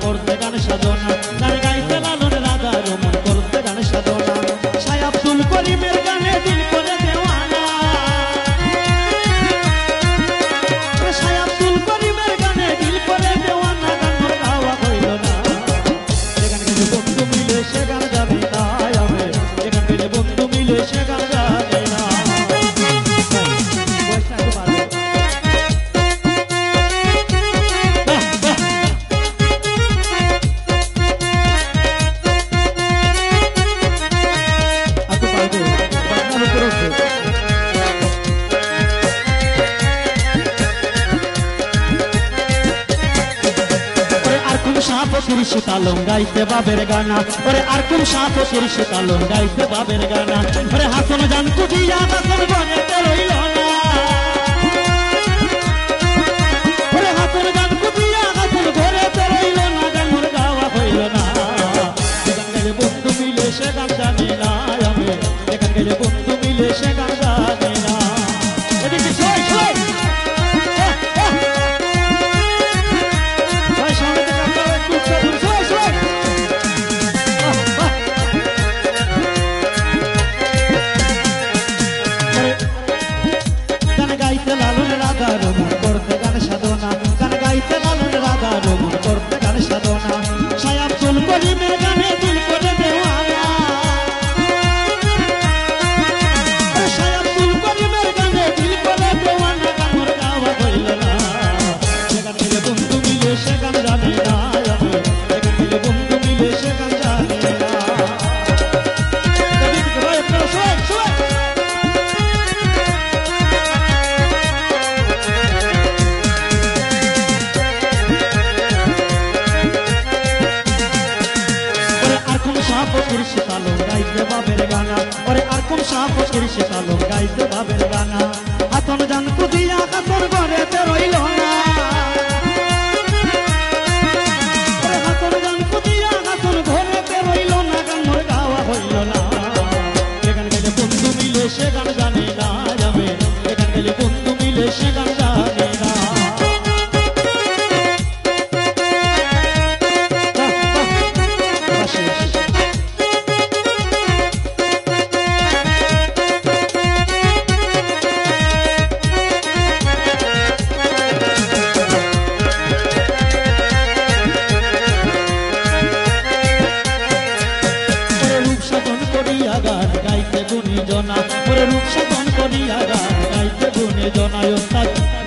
করতে গান সাধনা, গান গাইতে লালন রাধার মন করতে গান সাধনা। শাহ আব্দুল করিমের গানে দিল করে দেওয়ানা, শাহ আব্দুল করিমের গানে দিল করে দেওয়ানা, গান মোর গাওয়া হইল না। যে গান গাইলে বন্ধু মিলে সে গান জানি না আমি, যে গান গাইলে বন্ধু মিলে সে গান জানি না। ফকির শীতালং গাইতে বাবের গানা, ওরে আর কোন শাহ ফকির শীতালং গাইতে বাবের গানা। ওরে হাসন জান কুজিয়া হাসন বনেতে রইল না, ওরে হাসন জান কুজিয়া হাসন ঘরেতে রইল না, গান মোর গাওয়া হইল না। যে গান গাইলে বন্ধু মিলে সে গান জানি না আমি, যে গান গাইলে বন্ধু মিলে সে গান জানি না। এদিকে সই সই গান গাইতে লালন রাধার মন করতে গান সাধনা, গান গাইতে লালন রাধার মন করতে গান সাধনা। শাহ আব্দুল করিমের গানে দিল করে দেওয়ানা, শাহ আব্দুল করিমের গানে দিল করে দেওয়ানা, গান মোর গাওয়া হইল না। যে গান গাইলে বন্ধু মিলে সে গান জানি না আমি, যে গান গাইলে বন্ধু মিলে সে গান জানি না। শাহ ফকির শীতালং গাইতে বাবের গানা, ওরে আর কোন শাহ ফকির শীতালং গাইতে বাবের গানা। হাতন জান কুদিয়া হাতন ঘরেতে রইল না, ওরে হাতন জান কুদিয়া হাতন ঘরেতে রইল না, গান মোর গাওয়া হইল না। যে গান গাইলে বন্ধু মিলে সে গান জানি না আমি, যে গান গাইলে বন্ধু মিলে সে গান জানি না। গান গাইতে গুণী জনা, ওরে রূপ সাধন করিয়া গান গাইতে গুণী জনা।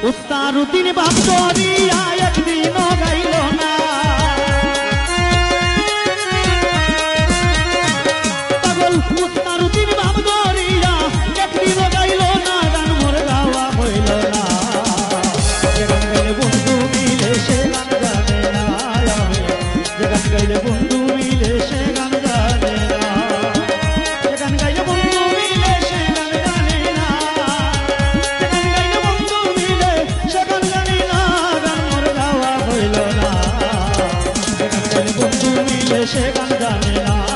উস্তারুদ্দিন বাপ করিয়া একদিনও গাইল না, পাগল উস্তারুদ্দিন বাপ করিয়া একদিনও গাইল না, গান মোর গাওয়া হইল না। যে গান গাইলে বন্ধু মিলে সে গান জানে না আমি, যে গান গাইলে বন্ধু মিলে সে গান জানে না। সে গান জানে না।